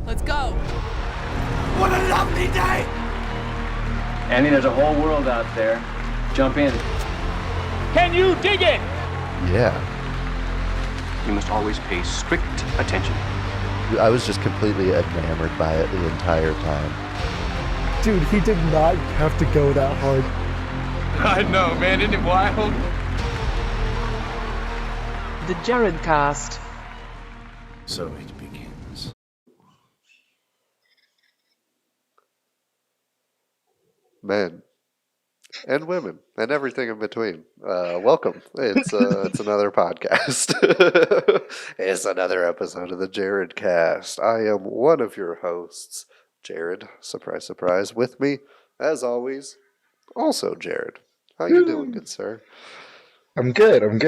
Let's go. What a lovely day! Annie, there's a whole world out there. Jump in. Can you dig it? Yeah. You must always pay strict attention. I was just completely enamored by it the entire time. Dude, he did not have to go that hard. I know, man. Isn't it wild? The Jared Cast. So it begins. Men and women and everything in between. Welcome. It's another podcast. It's another episode of the Jared Cast. I am one of your hosts, Jared. Surprise, surprise. With me, as always, also Jared. How you doing, good sir? I'm good. I'm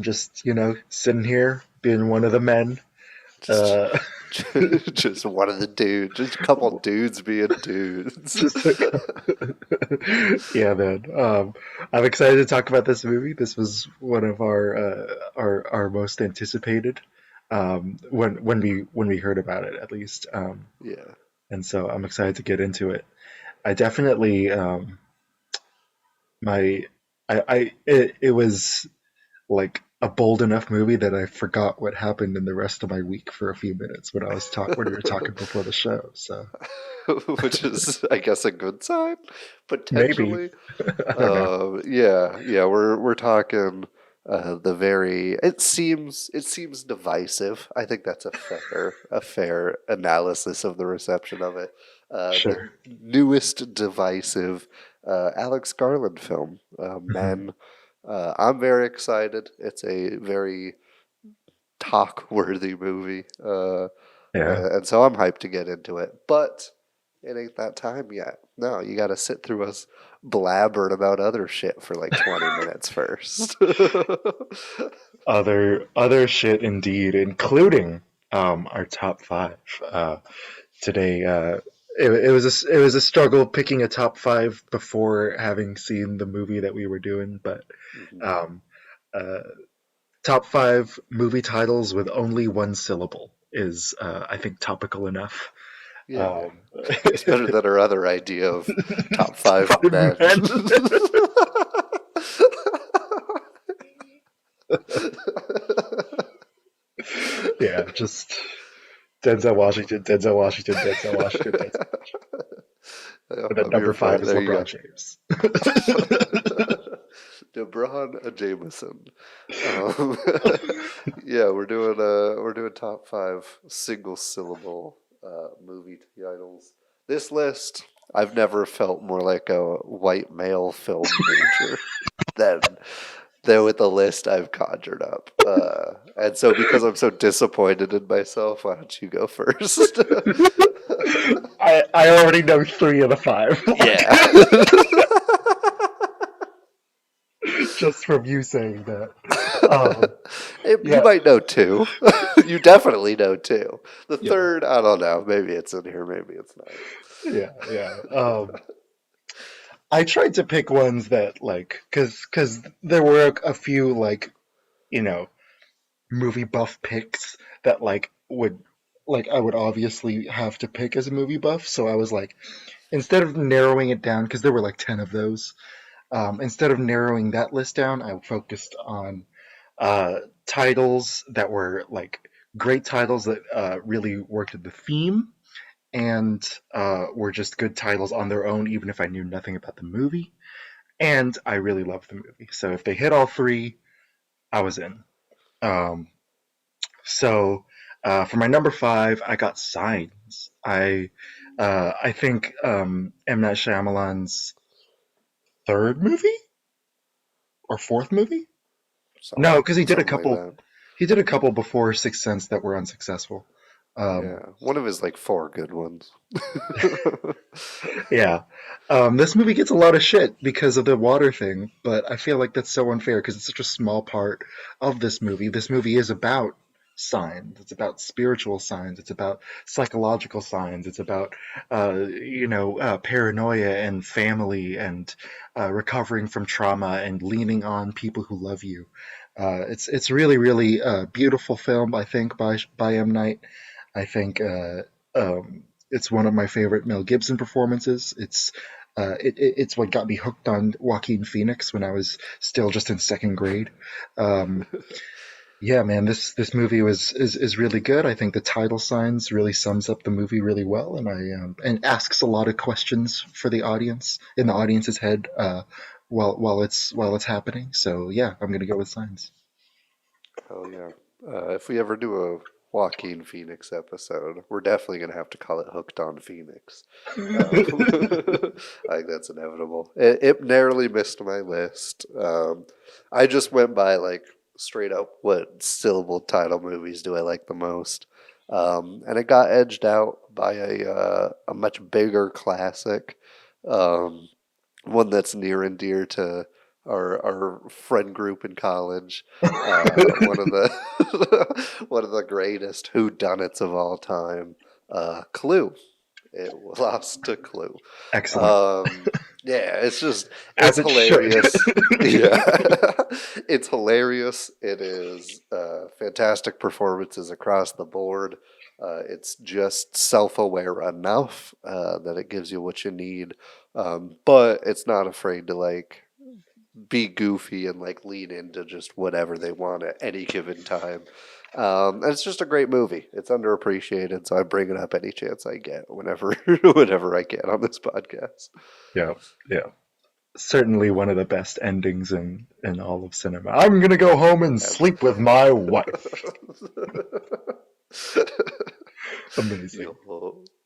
just, sitting here being one of the men. Just one of the dudes. Just a couple dudes being dudes. Yeah, man. I'm excited to talk about this movie. This was one of our most anticipated when we heard about it, at least. Yeah. And so I'm excited to get into it. I definitely it was like a bold enough movie that I forgot what happened in the rest of my week for a few minutes when we were talking before the show. So, which is, I guess, a good sign potentially. Maybe. I don't know. Yeah. We're talking the very. It seems divisive. I think that's a fair analysis of the reception of it. Sure. The newest divisive Alex Garland film, Men. I'm very excited. It's a very talk-worthy movie. And so I'm hyped to get into it. But it ain't that time yet. No, you got to sit through us blabbering about other shit for like 20 minutes first. Other shit indeed, including our top 5 today. It was a struggle picking a top 5 before having seen the movie that we were doing, but top 5 movie titles with only one syllable is I think topical enough. Yeah, it's better than our other idea of top 5 men. Yeah, just Denzel Washington. And then number 5 is LeBron James. LeBron Jameson. Yeah, we're doing top 5 single syllable movie titles. This list, I've never felt more like a white male film major than with the list I've conjured up. And so because I'm so disappointed in myself, why don't you go first? I already know 3 of the 5. Yeah. Just from you saying that. You might know 2. You definitely know 2. The third, I don't know. Maybe it's in here, maybe it's not. Yeah. I tried to pick ones that because there were a few movie buff picks that I would obviously have to pick as a movie buff. So I was like, instead of narrowing it down, because there were 10 of those, instead of narrowing that list down, I focused on titles that were great titles that really worked at the theme and were just good titles on their own, even if I knew nothing about the movie. And I really loved the movie. So if they hit all 3, I was in. So for my number 5, I got Signs. I think M. Night Shyamalan's 3rd movie or 4th movie. No, because he did a couple. Like he did a couple before Sixth Sense that were unsuccessful. One of his 4 good ones. Yeah. This movie gets a lot of shit because of the water thing, but I feel like that's so unfair because it's such a small part of this movie. This movie is about signs. It's about spiritual signs. It's about psychological signs. It's about, paranoia and family and recovering from trauma and leaning on people who love you. It's really really beautiful film. I think by M Night. I think it's one of my favorite Mel Gibson performances. It's what got me hooked on Joaquin Phoenix when I was still just in second grade. Um, yeah, man, this movie is really good. I think the title signs really sums up the movie really well, and asks a lot of questions for the audience in the audience's head while it's happening. So yeah, I'm gonna go with Signs. Hell yeah. If we ever do a Joaquin Phoenix episode, we're definitely going to have to call it Hooked on Phoenix. I think that's inevitable. It narrowly missed my list. I just went by like straight up what syllable title movies do I like the most. And it got edged out by a much bigger classic. Um, One that's near and dear to our friend group in college. One of the one of the greatest whodunits of all time. Clue. It lost to Clue. Excellent. Yeah, As it's it should. hilarious. Yeah, it's hilarious. It is fantastic performances across the board. It's just self-aware enough that it gives you what you need, but it's not afraid to like be goofy and like lean into just whatever they want at any given time. And it's just a great movie. It's underappreciated, so I bring it up any chance I get whenever whenever I can on this podcast. Yeah, yeah. Certainly one of the best endings in all of cinema. I'm gonna go home and sleep with my wife. Amazing.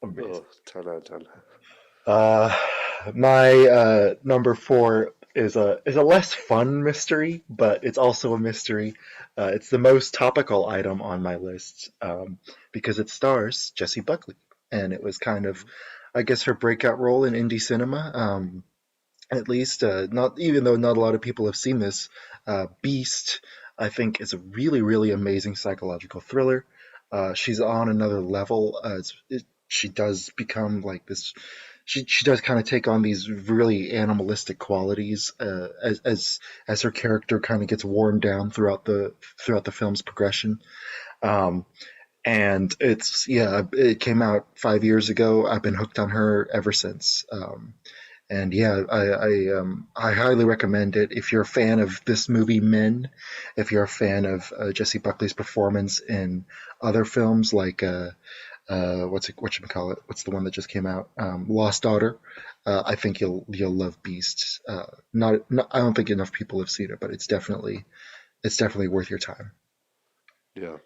Amazing. 10 out of 10. My number four is a less fun mystery, but it's also a mystery. It's the most topical item on my list because it stars Jessie Buckley, and it was kind of, I guess, her breakout role in indie cinema. At least, not even though not a lot of people have seen this. Beast, I think, is a really really amazing psychological thriller. She's on another level. She does become like this. She does kind of take on these really animalistic qualities as her character kind of gets worn down throughout the film's progression. Um, and it came out 5 years ago. I've been hooked on her ever since. And yeah, I highly recommend it if you're a fan of this movie, Men. If you're a fan of Jessie Buckley's performance in other films like whatchamacallit? What's the one that just came out? Lost Daughter. I think you'll love Beast. Not I don't think enough people have seen it, but it's definitely worth your time. Yeah.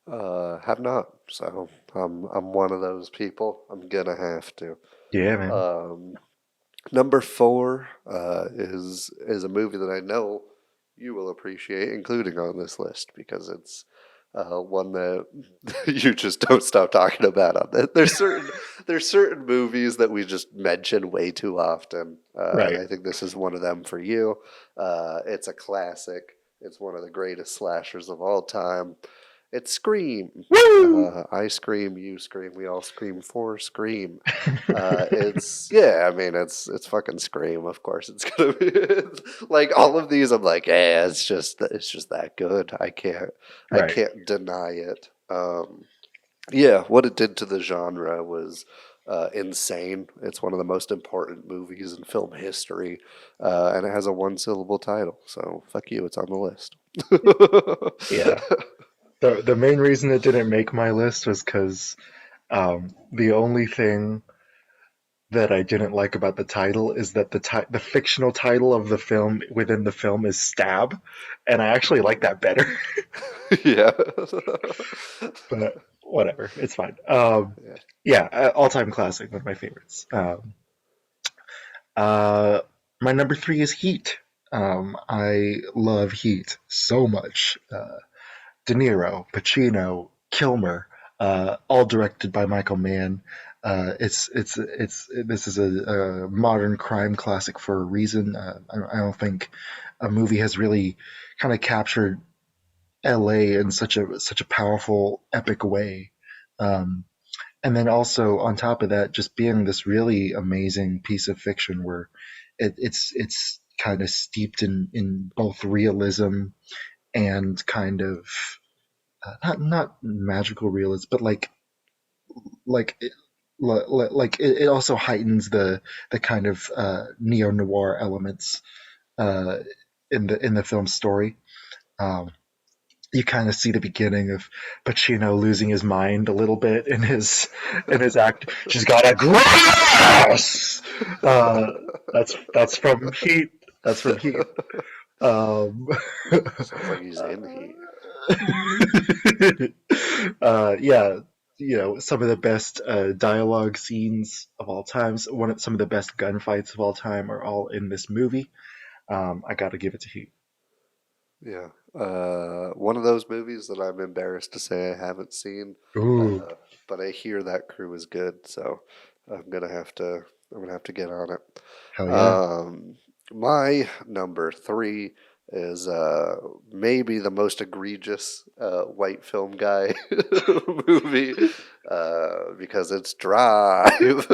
Have not. So I'm one of those people. I'm gonna have to. Yeah, man. Number four is a movie that I know you will appreciate, including on this list because it's one that you just don't stop talking about. On that, there's certain movies that we just mention way too often. Right. And I think this is one of them for you. It's a classic. It's one of the greatest slashers of all time. It's Scream. I scream, you scream, we all scream for Scream. It's fucking Scream. Of course, it's gonna be like all of these. I'm like, yeah, it's just that good. I Right. can't deny it. Yeah, what it did to the genre was insane. It's one of the most important movies in film history, and it has a one-syllable title. So fuck you, it's on the list. Yeah. The main reason it didn't make my list was because the only thing that I didn't like about the title is that the fictional title of the film within the film is Stab, and I actually like that better. Yeah. But whatever, it's fine. Yeah. Yeah, all-time classic, one of my favorites. My number three is Heat. I love Heat so much. De Niro, Pacino, Kilmer, all directed by Michael Mann. This is a modern crime classic for a reason. I don't think a movie has really kind of captured L.A. in such a powerful, epic way. And then also on top of that, just being this really amazing piece of fiction where it's kind of steeped in both realism and kind of not magical realism, but like it, it also heightens the kind of neo noir elements uh, in the film story. Um, you kind of see the beginning of Pacino losing his mind a little bit in his act. She's got a grass. That's from Heat. That's from Heat. Um, Sounds like he's in Heat. yeah, some of the best dialogue scenes of all time. Some of the best gunfights of all time are all in this movie. I got to give it to Heat. Yeah. One of those movies that I'm embarrassed to say I haven't seen, Ooh, but I hear that crew is good, so I'm gonna have to get on it. hell yeah! My number three is maybe the most egregious white film guy movie because it's Drive.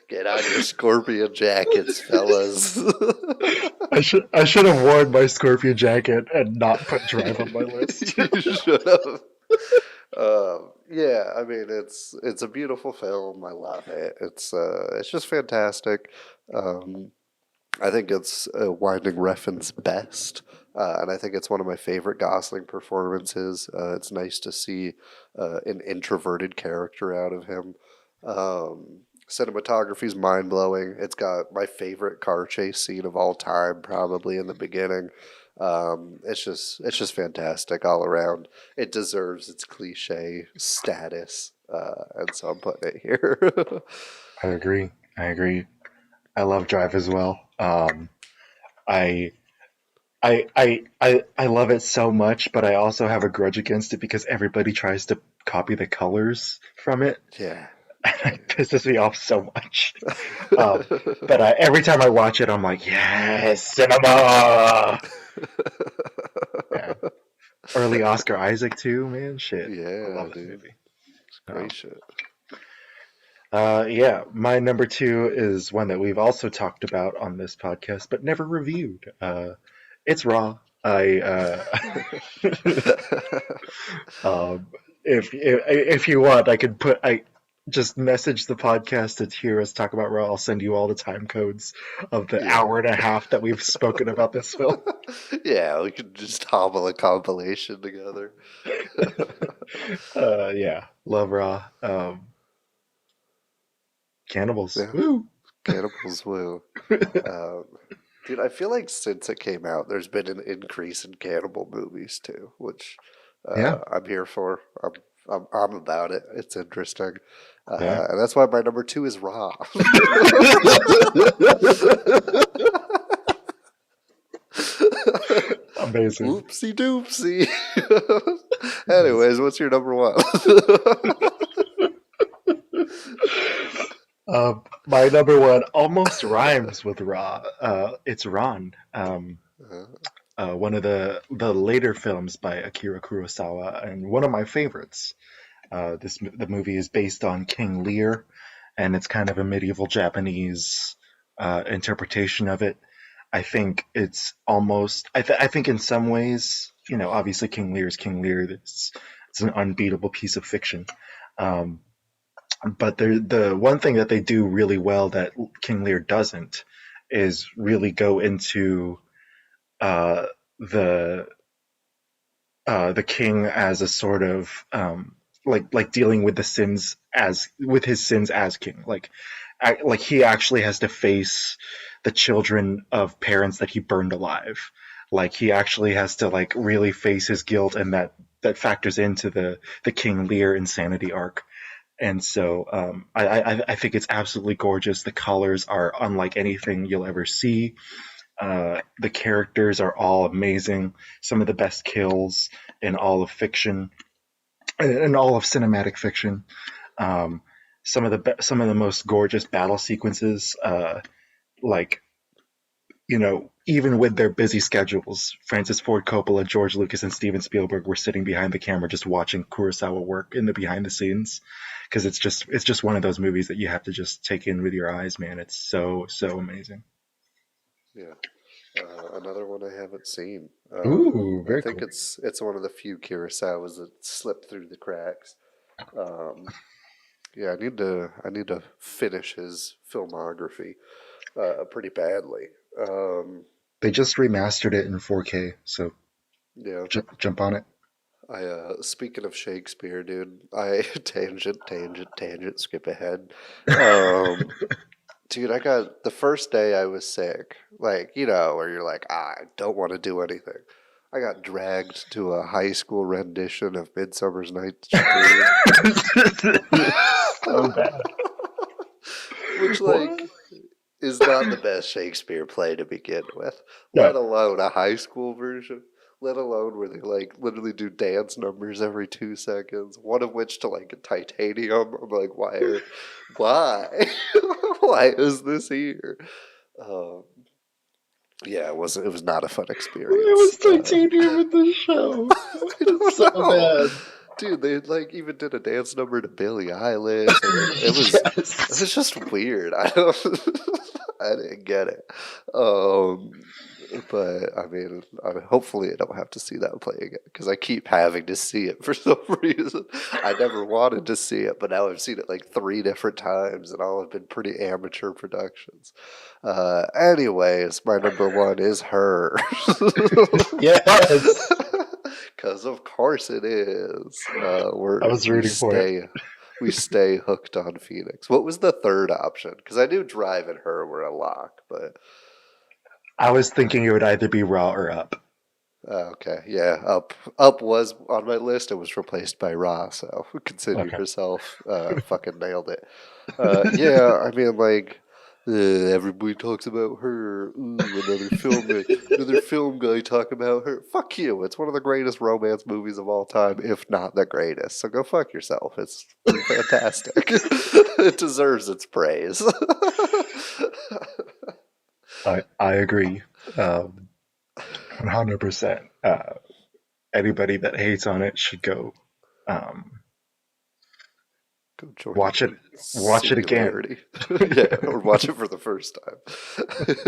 Get on your scorpion jackets, fellas. I should have worn my scorpion jacket and not put Drive on my list. You should have. Yeah, I mean it's a beautiful film. I love it. It's just fantastic. I think it's Winding Refn's best, and I think it's one of my favorite Gosling performances. It's nice to see an introverted character out of him. Cinematography's mind blowing. It's got my favorite car chase scene of all time, probably in the beginning. It's just fantastic all around. It deserves its cliche status, and so I'm putting it here. I agree. I love Drive as well. I I love it so much, but I also have a grudge against it because everybody tries to copy the colors from it. Yeah. It pisses me off so much. But every time I watch it, I'm like, yes, cinema. Yeah. Early Oscar Isaac too, man. Shit. Yeah, I love this dude. movie. It's great shit. Yeah, my number two is one that we've also talked about on this podcast, but never reviewed. It's Raw. If you want, I just message the podcast to hear us talk about Raw. I'll send you all the time codes of the hour and a half that we've spoken about this film. Yeah, we could just hobble a compilation together. Yeah, love Raw. Cannibals. Yeah. Woo! Cannibals Woo. Dude, I feel like since it came out, there's been an increase in cannibal movies too, which Yeah. I'm here for. I'm about it. It's interesting, Yeah. and that's why my number two is Raw. Amazing. Oopsie doopsie. Anyways, what's your number one? My number one almost rhymes with Raw. It's Ron. One of the later films by Akira Kurosawa, and one of my favorites. The movie is based on King Lear, and it's kind of a medieval Japanese interpretation of it. I think it's almost. I think in some ways, obviously King Lear is King Lear. It's an unbeatable piece of fiction. But the one thing that they do really well that King Lear doesn't is really go into the king as a sort of like dealing with his sins as king. Like he actually has to face the children of parents that he burned alive. Like he actually has to like really face his guilt, and that factors into the King Lear insanity arc. And so I think it's absolutely gorgeous. The colors are unlike anything you'll ever see. The characters are all amazing. Some of the best kills in all of fiction, in all of cinematic fiction. Some of the most gorgeous battle sequences. Even with their busy schedules, Francis Ford Coppola, George Lucas, and Steven Spielberg were sitting behind the camera just watching Kurosawa work in the behind the scenes, because it's just one of those movies that you have to just take in with your eyes, man. It's so amazing. Yeah. Another one I haven't seen. Ooh, I very think cool. it's one of the few Kurosawas that slipped through the cracks. Um, yeah, I need to finish his filmography pretty badly. They just remastered it in 4K, so Yeah, jump on it. I speaking of Shakespeare, dude, I tangent, skip ahead. Um, dude, I got the first day I was sick, like, you know, where you're like, I don't want to do anything. I got dragged to a high school rendition of Midsummer's Night's Dream. So bad. Which, What? like, is not the best Shakespeare play to begin with, let No. alone a high school version, let alone where they, like, literally do dance numbers every 2 seconds, one of which to, like, titanium. I'm like, why? Why is this here? Um, yeah, it was not a fun Why experience. was titanium in the show? I don't So know. bad. Dude, they like even did a dance number to Billie Eilish. And it Yes. was just weird. I don't I didn't get it. Um, but I mean, hopefully I don't have to see that play again because I keep having to see it for some reason. I never wanted to see it, but now I've seen it like 3 different times, and all have been pretty amateur productions. Anyways, my number one is Her. Yes. Because of course it is. I was rooting for it. We stay hooked on Phoenix. What was the third option? Because I knew Drive and Her were a lock, but I was thinking it would either be Raw or Up. okay, yeah, Up was on my list. It was replaced by Raw, so consider Okay. yourself fucking nailed it. Yeah, I mean, like, everybody talks about Her. Ooh, another film guy talk about Her. Fuck you! It's one of the greatest romance movies of all time, if not the greatest. So go fuck yourself. It's fantastic. It deserves its praise. I agree. 100%. Anybody that hates on it should go um, Go join watch it. the Watch it again. singularity. Yeah, or watch it for the first time.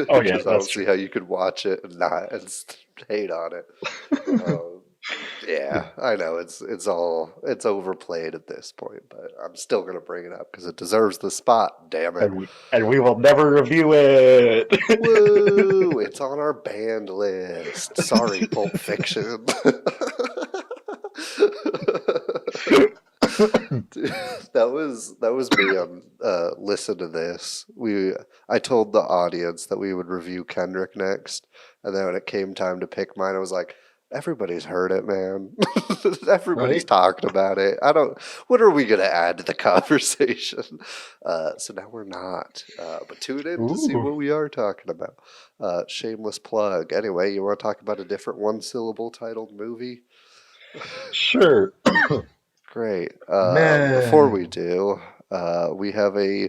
Oh yeah, Because I that's don't see true. how you could watch it and not and hate on it. Um, yeah, I know it's overplayed at this point, but I'm still gonna bring it up because it deserves the spot. Damn it! And we will never review it. Woo! It's on our banned list. Sorry, Pulp Fiction. That was me on Listen to This. I told the audience that we would review Kendrick next, and then when it came time to pick mine, I was like, everybody's heard it, man. Everybody's Right? talking about it. I don't. What are we gonna add to the conversation? So now we're not. But tune in to see Ooh, what we are talking about. Shameless plug. Anyway, you want to talk about a different one-syllable titled movie? sure. Great. Before we Man. do, we have a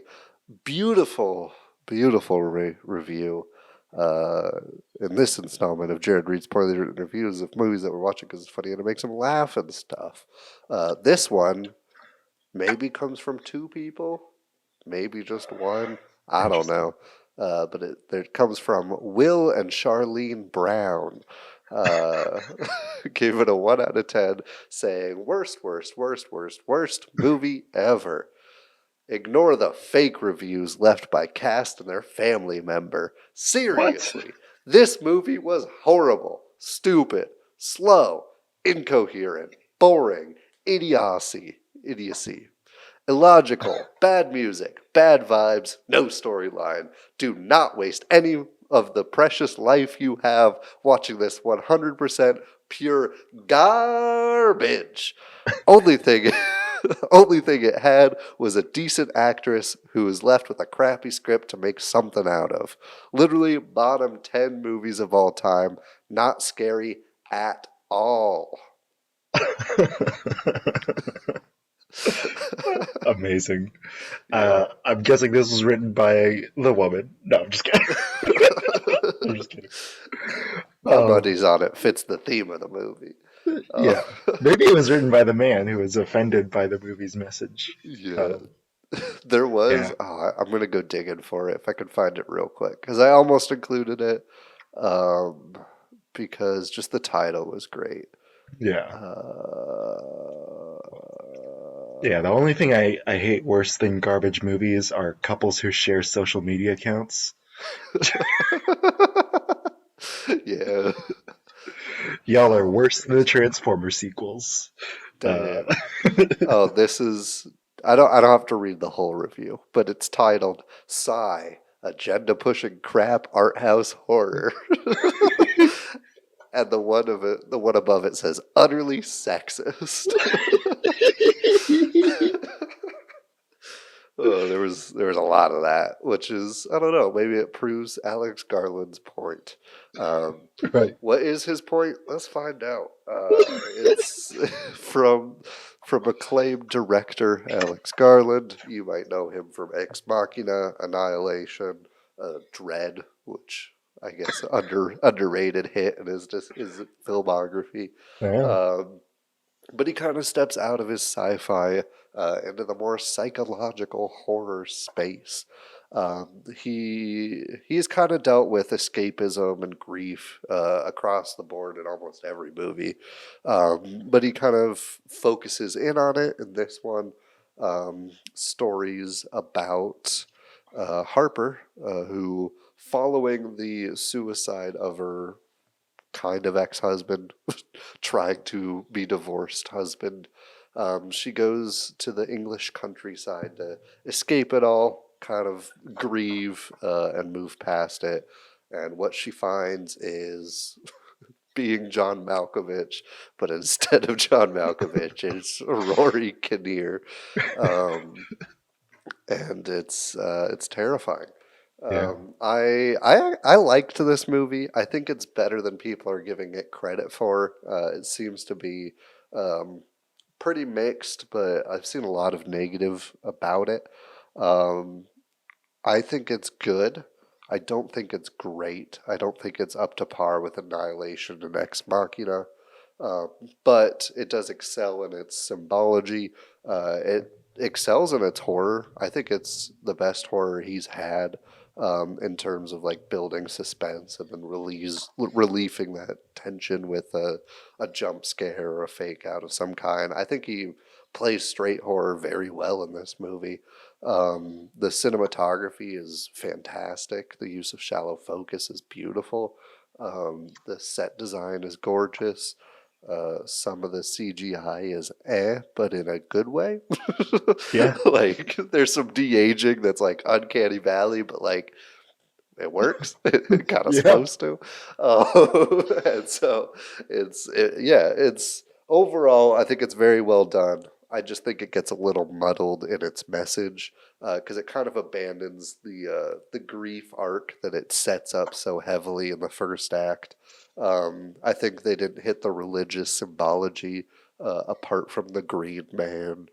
beautiful, beautiful review in this installment of Jared Reed's Poorly Written Reviews of movies that we're watching because it's funny and it makes him laugh and stuff. This one maybe comes from 2 people, maybe just one. I don't Interesting. know. But it comes from Will and Charlene Brown. Uh, gave it a 1 out of 10, saying, worst movie ever. Ignore the fake reviews left by cast and their family member. What? Seriously, this movie was horrible, stupid, slow, incoherent, boring, idiocy. Illogical, bad music, bad vibes, no storyline. Do not waste any of the precious life you have watching this 100% pure garbage. Only thing only thing it had was a decent actress who was left with a crappy script to make something out of. Literally bottom 10 movies of all time, not scary at all. Amazing. Yeah. I'm guessing this was written by the woman. No, I'm just kidding. I'm just kidding. My buddy's on it. Fits the theme of the movie. Yeah. Maybe it was written by the man who was offended by the movie's message. Yeah. There was. Yeah. I'm going to go digging for it if I can find it real quick because I almost included it. because just the title was great. Yeah. Uh, Yeah, the only thing I hate worse than garbage movies are couples who share social media accounts. yeah. Y'all are worse than the Transformer sequels. Damn. Oh, this is. I don't have to read the whole review, but it's titled "Sigh: Agenda Pushing Crap Art House Horror," and the one above it says "utterly sexist." Oh, there was a lot of that, which is, I don't know, maybe it proves Alex Garland's point. Right. What is his point? Let's find out. It's from acclaimed director Alex Garland. You might know him from Ex Machina, Annihilation, Dread, which I guess underrated hit in his filmography. Yeah. But he kind of steps out of his sci-fi into the more psychological horror space. He's kind of dealt with escapism and grief across the board in almost every movie, but he kind of focuses in on it in this one. Stories about Harper, who, following the suicide of her kind of ex-husband, trying to be divorced husband. She goes to the English countryside to escape it all, kind of grieve and move past it. And what she finds is being John Malkovich, but instead of John Malkovich, it's Rory Kinnear, and it's terrifying. Yeah. I liked this movie. I think it's better than people are giving it credit for. It seems to be pretty mixed, but I've seen a lot of negative about it. Um, I think it's good. I don't think it's great. I don't think it's up to par with Annihilation and Ex Machina, uh, but it does excel in its symbology. It excels in its horror. I think it's the best horror he's had in terms of like building suspense and then relieving that tension with a jump scare or a fake out of some kind. I think he plays straight horror very well in this movie. The cinematography is fantastic. The use of shallow focus is beautiful. The set design is gorgeous. Some of the CGI is but in a good way. Yeah. Like there's some de-aging that's like uncanny valley, but like it works. It kind of Yeah. supposed to. And so it's overall, I think it's very well done. I just think it gets a little muddled in its message because it kind of abandons the grief arc that it sets up so heavily in the first act. I think they didn't hit the religious symbology apart from the Green Man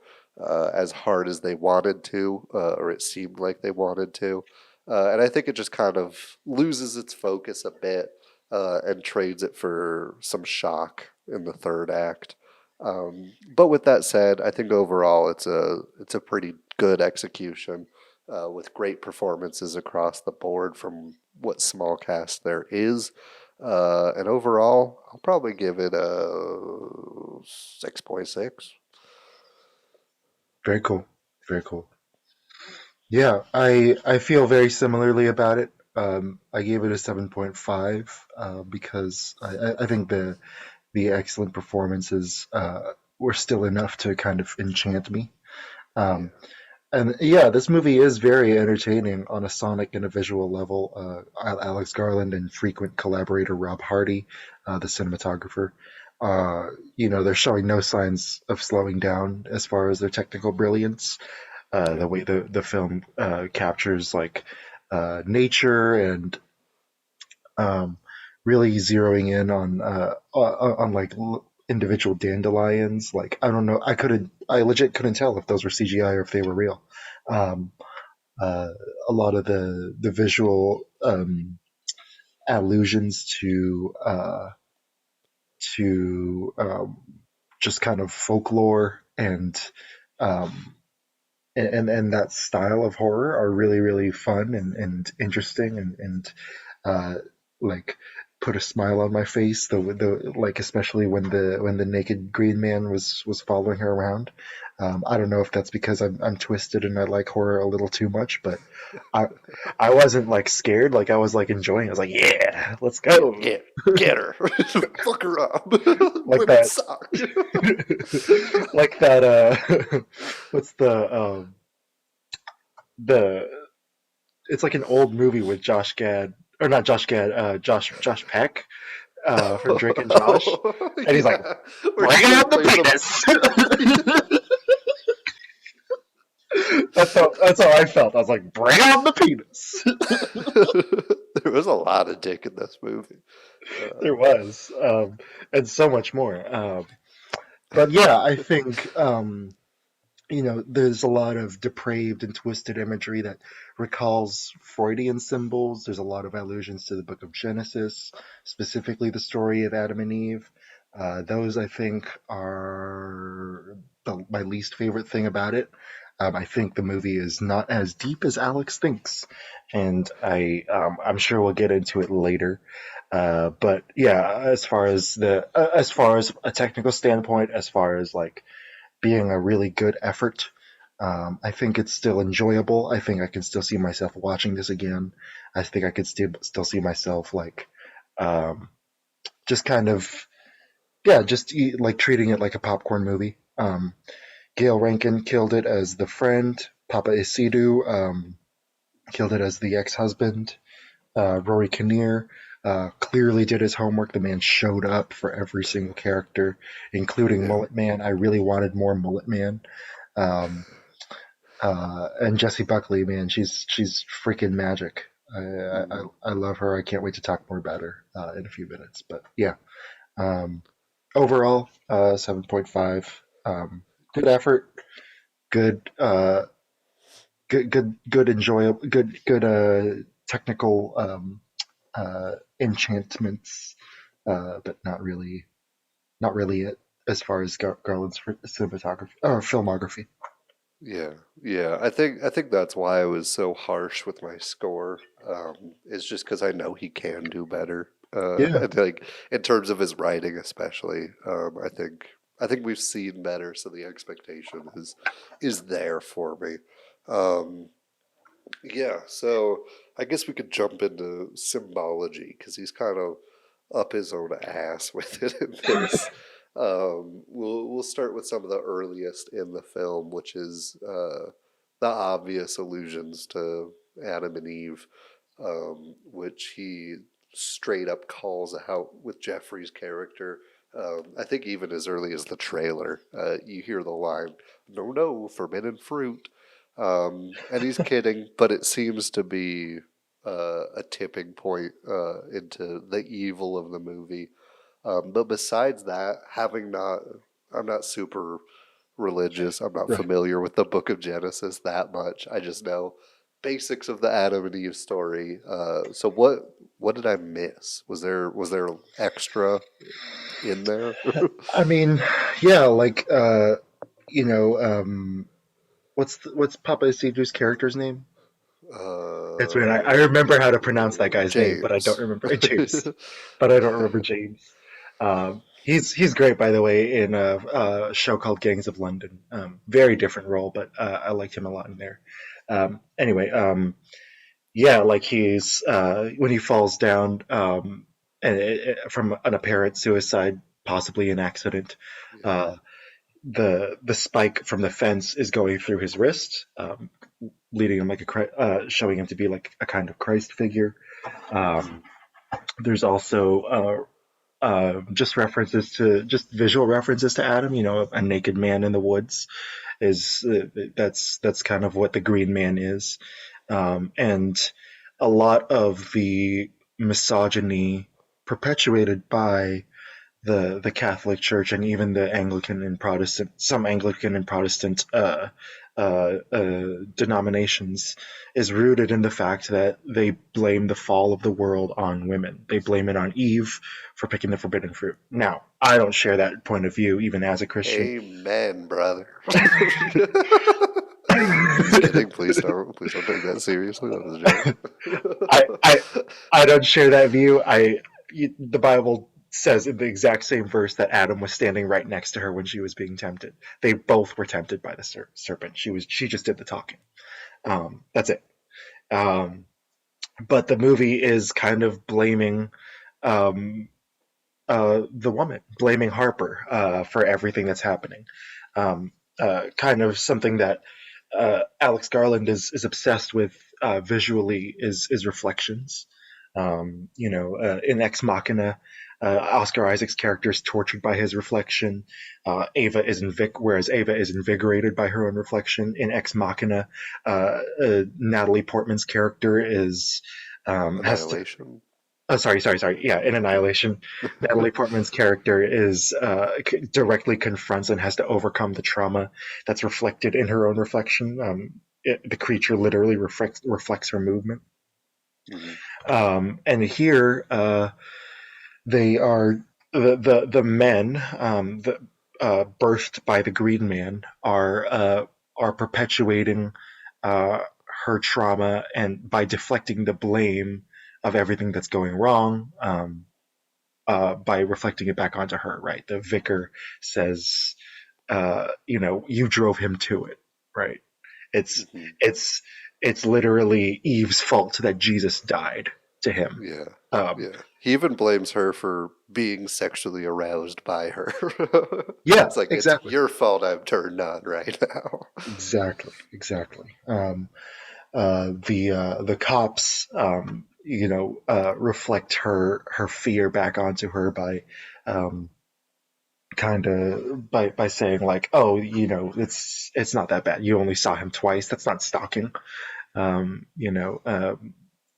as hard as they wanted to, or it seemed like they wanted to. And I think it just kind of loses its focus a bit and trades it for some shock in the third act. But with that said, I think overall it's a pretty good execution with great performances across the board from what small cast there is. And overall, I'll probably give it a 6.6. Very cool. Very cool. Yeah, I feel very similarly about it. I gave it a 7.5 because I think the excellent performances were still enough to kind of enchant me. Um, and yeah, this movie is very entertaining on a sonic and a visual level. Alex Garland and frequent collaborator Rob Hardy, the cinematographer, they're showing no signs of slowing down as far as their technical brilliance. The way the film captures like nature and really zeroing in on like individual dandelions. Like I don't know, I legit couldn't tell if those were CGI or if they were real. Um, a lot of the visual allusions to just kind of folklore um, and that style of horror are really really fun and interesting and like put a smile on my face. The like especially when the naked green man was following her around. I don't know if that's because I'm twisted and I like horror a little too much, but I wasn't like scared. Like I was like enjoying. I was like, yeah, let's go. Get her, fuck her up. Like Women that. suck. Like that. What's the it's like an old movie with Josh Gad, or not Josh Gad, Josh Peck, from Drake and Josh, and he's like, Where "Bring he on the plays penis." That's how I felt. I was like, "Bring on the penis." There was a lot of dick in this movie. There was, and so much more. But yeah, I think there's a lot of depraved and twisted imagery that recalls Freudian symbols. There's a lot of allusions to the Book of Genesis, specifically the story of Adam and Eve. Those, I think, are my least favorite thing about it. I think the movie is not as deep as Alex thinks, and I'm sure we'll get into it later. But yeah, as far as a technical standpoint, as far as like being a really good effort, I think it's still enjoyable. I think I can still see myself watching this again. I think I could still see myself like just kind of like treating it like a popcorn movie. Gail Rankin killed it as the friend. Papa Isidu killed it as the ex-husband. Rory Kinnear clearly did his homework. The man showed up for every single character, including Mullet Man. I really wanted more Mullet Man. And Jessie Buckley, man, she's freaking magic. I love her. I can't wait to talk more about her in a few minutes. But yeah, overall, 7.5. Good effort. Good enjoyable. Good technical enchantments, but not really it as far as Garland's cinematography or filmography. Yeah. I think that's why I was so harsh with my score. It's just because I know he can do better. And like in terms of his writing, especially. I think we've seen better, so the expectation is there for me. Yeah, so I guess we could jump into symbology because he's kind of up his own ass with it in this. We'll start with some of the earliest in the film, which is the obvious allusions to Adam and Eve, which he straight up calls out with Jeffrey's character. I think even as early as the trailer, you hear the line, no, forbidden fruit. And he's kidding, but it seems to be a tipping point into the evil of the movie. But besides that, I'm not super religious. I'm not familiar with the Book of Genesis that much. I just know basics of the Adam and Eve story. So what did I miss? Was there extra in there? I mean, yeah, like what's Papa Isidu's character's name? It's weird. I remember how to pronounce that guy's name, but I don't remember James. But I don't remember James. He's great, by the way, in a show called Gangs of London. Very different role, but I liked him a lot in there. Anyway, yeah, like he's when he falls down from an apparent suicide, possibly an accident. The spike from the fence is going through his wrist, leading him showing him to be like a kind of Christ figure. There's also just visual references to Adam. A naked man in the woods is that's kind of what the Green Man is, and a lot of the misogyny perpetuated by the Catholic Church and even the some Anglican and Protestant denominations is rooted in the fact that they blame the fall of the world on women. They blame it on Eve for picking the forbidden fruit. Now, I don't share that point of view, even as a Christian. Amen, brother. Kidding. Please don't take that seriously. That was a joke. I don't share that view. the Bible says in the exact same verse that Adam was standing right next to her when she was being tempted. They both were tempted by the serpent. She just did the talking. That's it. But the movie is kind of blaming um, the woman, blaming Harper for everything that's happening. Kind of something that Alex Garland is obsessed with visually is reflections. In Ex Machina, Oscar Isaac's character is tortured by his reflection. Whereas Ava is invigorated by her own reflection. In Ex Machina, Natalie Portman's character is Annihilation. sorry. Yeah, in Annihilation, Natalie Portman's character is directly confronts and has to overcome the trauma that's reflected in her own reflection. The creature literally reflects her movement. And here, they are the men birthed by the Green Man are perpetuating her trauma, and by deflecting the blame of everything that's going wrong, by reflecting it back onto her. Right, the vicar says, you drove him to it. Right, it's literally Eve's fault that Jesus died to him. Yeah. He even blames her for being sexually aroused by her. Yeah, it's like, exactly. It's your fault I'm turned on right now. Exactly. The cops, reflect her fear back onto her by, by saying like, oh, it's not that bad. You only saw him twice. That's not stalking.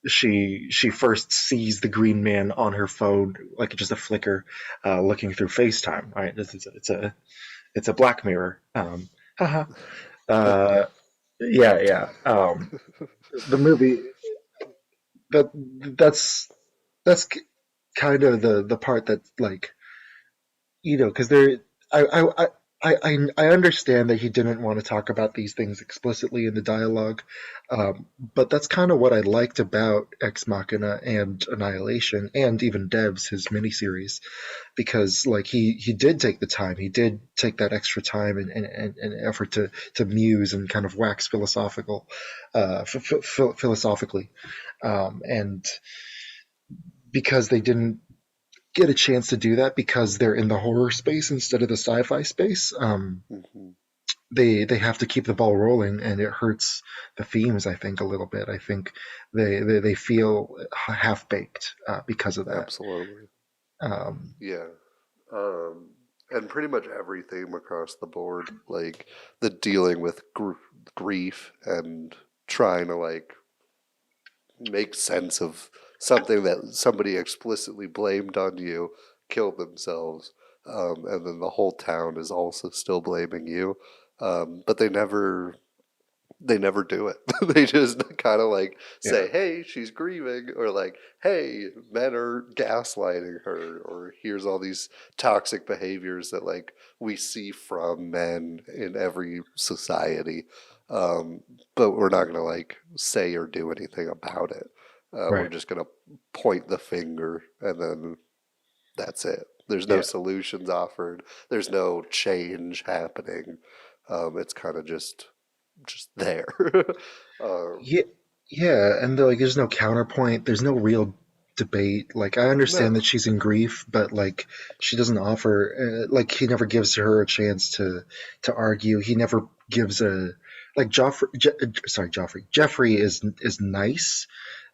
She first sees the Green Man on her phone, like just a flicker, looking through FaceTime. Right, it's a Black Mirror. Haha. Yeah. The movie that's kind of the part that, like, because I understand that he didn't want to talk about these things explicitly in the dialogue, but that's kind of what I liked about Ex Machina and Annihilation, and even Devs, his miniseries, because like he did take the time, he did take that extra time and effort to muse and kind of wax philosophically, and because they didn't get a chance to do that because they're in the horror space instead of the sci-fi space. They have to keep the ball rolling, and it hurts the themes, I think, a little bit. I think they feel half baked because of that. Absolutely. Yeah. And pretty much every theme across the board, like the dealing with grief and trying to like make sense of something that somebody explicitly blamed on you, killed themselves, and then the whole town is also still blaming you, but they never do it. They just kind of like say, hey, she's grieving, or like, hey, men are gaslighting her, or here's all these toxic behaviors that like we see from men in every society, but we're not gonna like say or do anything about it. We're just gonna point the finger, and then that's it. There's no solutions offered. There's no change happening. It's kind of just there. And there's no counterpoint. There's no real debate. Like, I understand that she's in grief, but like she doesn't offer. Like, he never gives her a chance to argue. He never gives a Jeffrey is nice,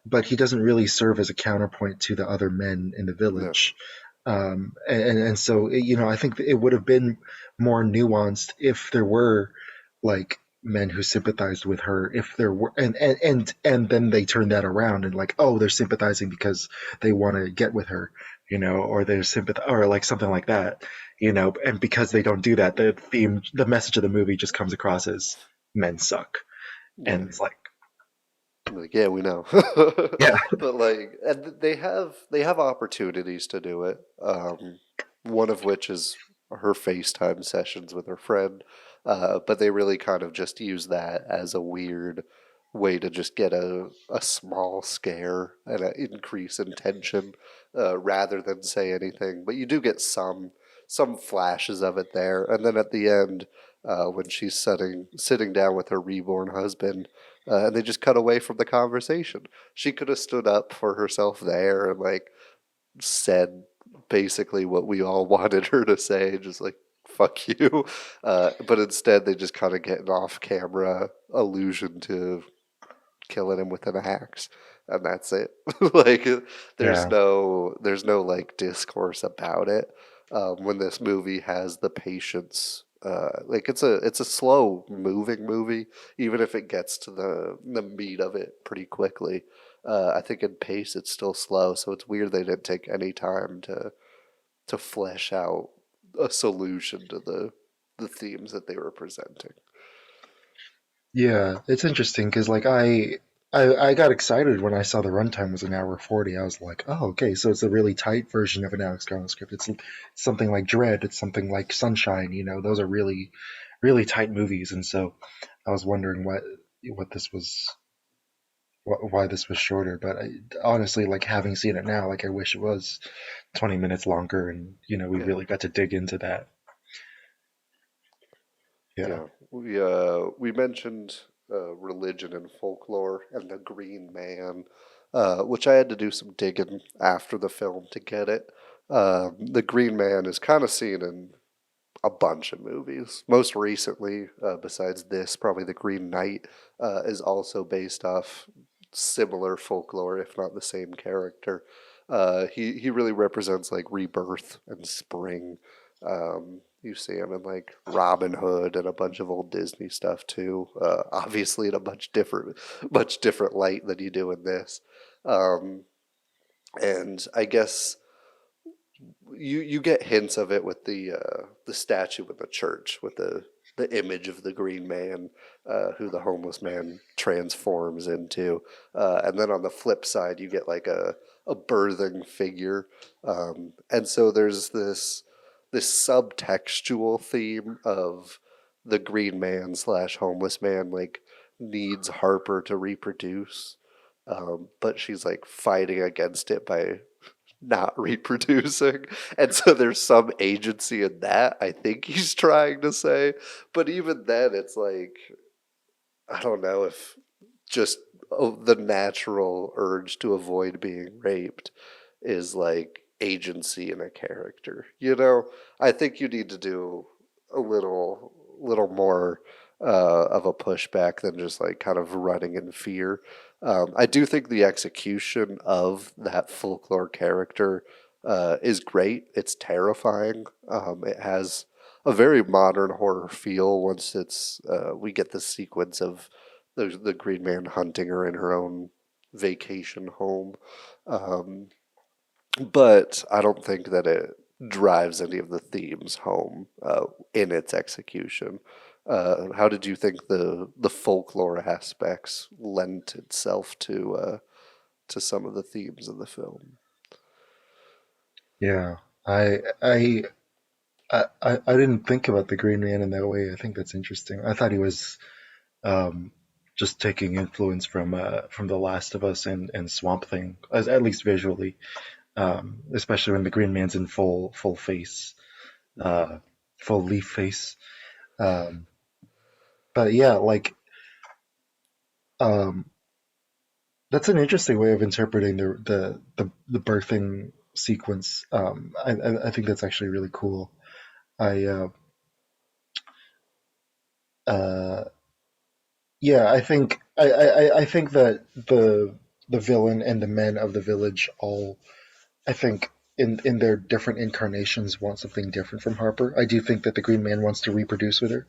but he doesn't really serve as a counterpoint to the other men in the village. And so I think it would have been more nuanced if there were like men who sympathized with her, if there were, and then they turn that around and like, oh, they're sympathizing because they want to get with her, or they're or like something like that, and because they don't do that, the message of the movie just comes across as men suck, and it's like, yeah, we know. Yeah. But like, and they have opportunities to do it. One of which is her FaceTime sessions with her friend. But they really kind of just use that as a weird way to just get a small scare and an increase in tension. rather than say anything. But you do get some flashes of it there, and then at the end, when she's sitting down with her reborn husband, and they just cut away from the conversation. She could have stood up for herself there and like said basically what we all wanted her to say, just like "fuck you," but instead they just kind of get an off-camera allusion to killing him with an axe, and that's it. Like there's Yeah. no like discourse about it. When this movie has the patience, like it's a slow moving movie, even if it gets to the meat of it pretty quickly. I think in pace it's still slow, so it's weird they didn't take any time to flesh out a solution to the themes that they were presenting. Yeah, it's interesting because like I got excited when I saw the runtime was an hour 40. I was like, oh, okay, so it's a really tight version of an Alex Garland script. It's something like Dread. It's something like Sunshine. Those are really, really tight movies. And so I was wondering what this was, why this was shorter. But honestly, like having seen it now, like I wish it was 20 minutes longer, and we Yeah. really got to dig into that. Yeah. Yeah, we mentioned religion and folklore and the Green Man, which I had to do some digging after the film to get it. The Green Man is kind of seen in a bunch of movies. Most recently, besides this, probably The Green Knight is also based off similar folklore, if not the same character. He really represents like rebirth and spring. You see him in like Robin Hood and a bunch of old Disney stuff too. Obviously in a much different light than you do in this. Um, and I guess you get hints of it with the statue in the church with the image of the Green Man, who the homeless man transforms into, and then on the flip side you get like a birthing figure, and so there's this subtextual theme of the Green Man slash homeless man like needs Harper to reproduce, but she's like fighting against it by not reproducing. And so there's some agency in that, I think he's trying to say. But even then, it's like, I don't know if just the natural urge to avoid being raped is like agency in a character. I think you need to do a little more of a pushback than just like kind of running in fear. I do think the execution of that folklore character is great. It's terrifying. It has a very modern horror feel once we get the sequence of the Green Man hunting her in her own vacation home. Um, but I don't think that it drives any of the themes home in its execution. How did you think the folklore aspects lent itself to some of the themes of the film? Yeah. I didn't think about the Green Man in that way. I think that's interesting. I thought he was um, just taking influence from The Last of Us and Swamp Thing, at least visually, especially when the Green Man's in full face, uh, full leaf face. Um, but yeah, like um, that's an interesting way of interpreting the birthing sequence. I think that's actually really cool. I uh, Yeah, I think that the villain and the men of the village all, I think, in their different incarnations want something different from Harper. I do think that the Green Man wants to reproduce with her,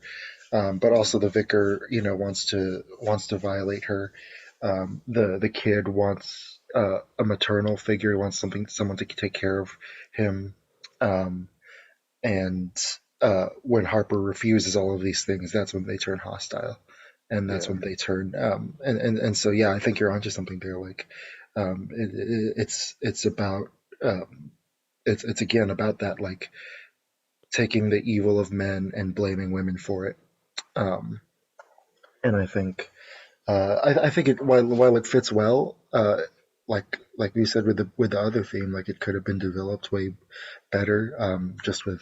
but also the vicar, wants to violate her. The kid wants a maternal figure, he wants someone to take care of him, um, and when Harper refuses all of these things, that's when they turn hostile, and that's Yeah, when they turn and so yeah, I think you're onto something there. Like, it's about it's again about that, like taking the evil of men and blaming women for it. Um, and I think I think it while it fits well. like we said with the other theme, like it could have been developed way better, just with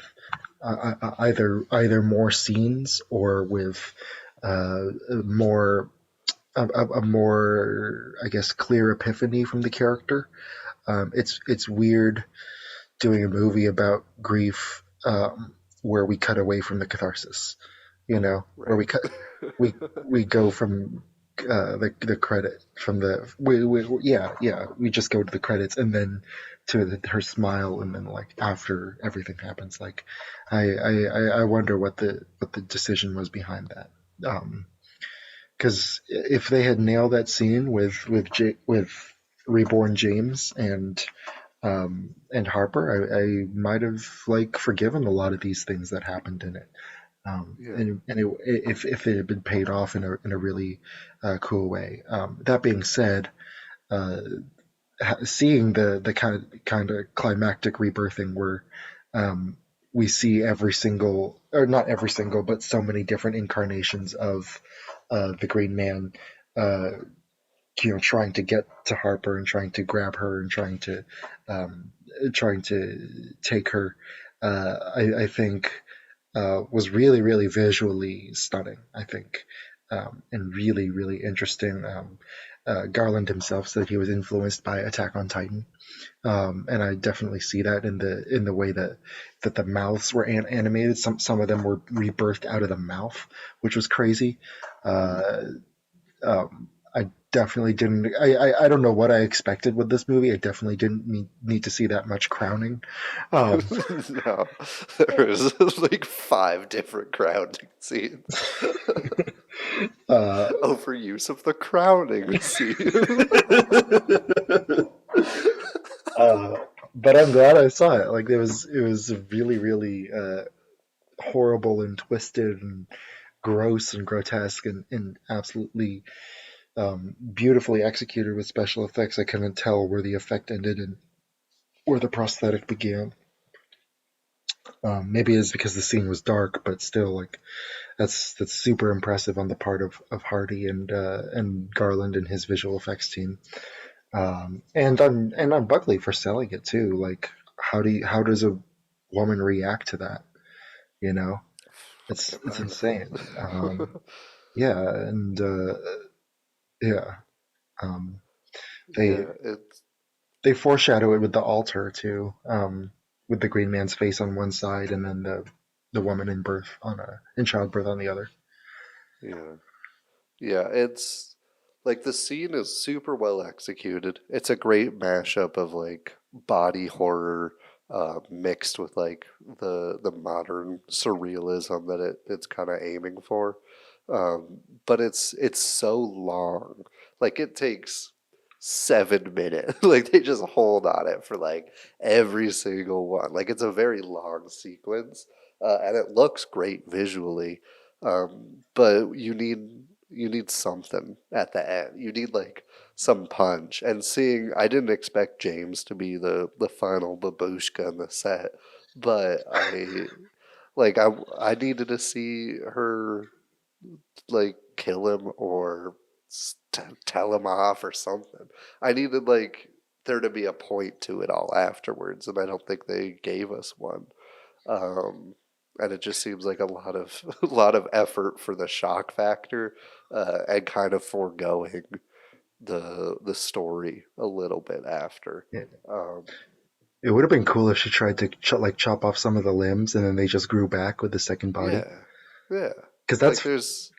either more scenes or with more a more, I guess, clear epiphany from the character. It's weird doing a movie about grief, where we cut away from the catharsis, where Right. we go from the credit from the we just go to the credits and then to her smile, and then like after everything happens, like I wonder what the decision was behind that. Because if they had nailed that scene with reborn James and Harper, I might have like forgiven a lot of these things that happened in it. Yeah. If it had been paid off in a really cool way. That being said, uh, seeing the kind of climactic rebirthing where we see every single, or not every single, but so many different incarnations of the Green Man, uh, trying to get to Harper and trying to grab her and um, trying to take her. I think was really, really visually stunning, I think, and really, really interesting. Garland himself said he was influenced by Attack on Titan, and I definitely see that in the way that the mouths were animated. Some of them were rebirthed out of the mouth, which was crazy. Uh, I definitely didn't. I don't know what I expected with this movie. I definitely didn't need to see that much crowning. Um, No, there was like 5 different crowning scenes. uh, Overuse of the crowning scene. Uh, but I'm glad I saw it. Like it was really, really horrible and twisted and gross and grotesque and absolutely beautifully executed with special effects. I couldn't tell where the effect ended and where the prosthetic began. Maybe it's because the scene was dark, but still, like that's super impressive on the part of Hardy and Garland and his visual effects team. And on Buckley for selling it too. Like, how does a woman react to that? You know, it's I insane. know. Yeah, and yeah, um, they Yeah, it's they foreshadow it with the altar too, with the Green Man's face on one side and then the woman in childbirth on the other. yeah. Yeah, it's like the scene is super well executed. It's a great mashup of like body horror mixed with like the modern surrealism that it's kind of aiming for. But it's so long. Like it takes 7 minutes. Like they just hold on it for like every single one. Like it's a very long sequence, and it looks great visually. But you need something at the end. You need like some punch. And seeing, I didn't expect James to be the final babushka in the set, but I needed to see her like kill him or tell him off or something. I needed like there to be a point to it all afterwards, and I don't think they gave us one. And it just seems like a lot of a lot of effort for the shock factor, and kind of foregoing the story a little bit after. Yeah. Um, It would have been cool if she tried to chop off some of the limbs and then they just grew back with the second body. yeah, yeah. Because Like there's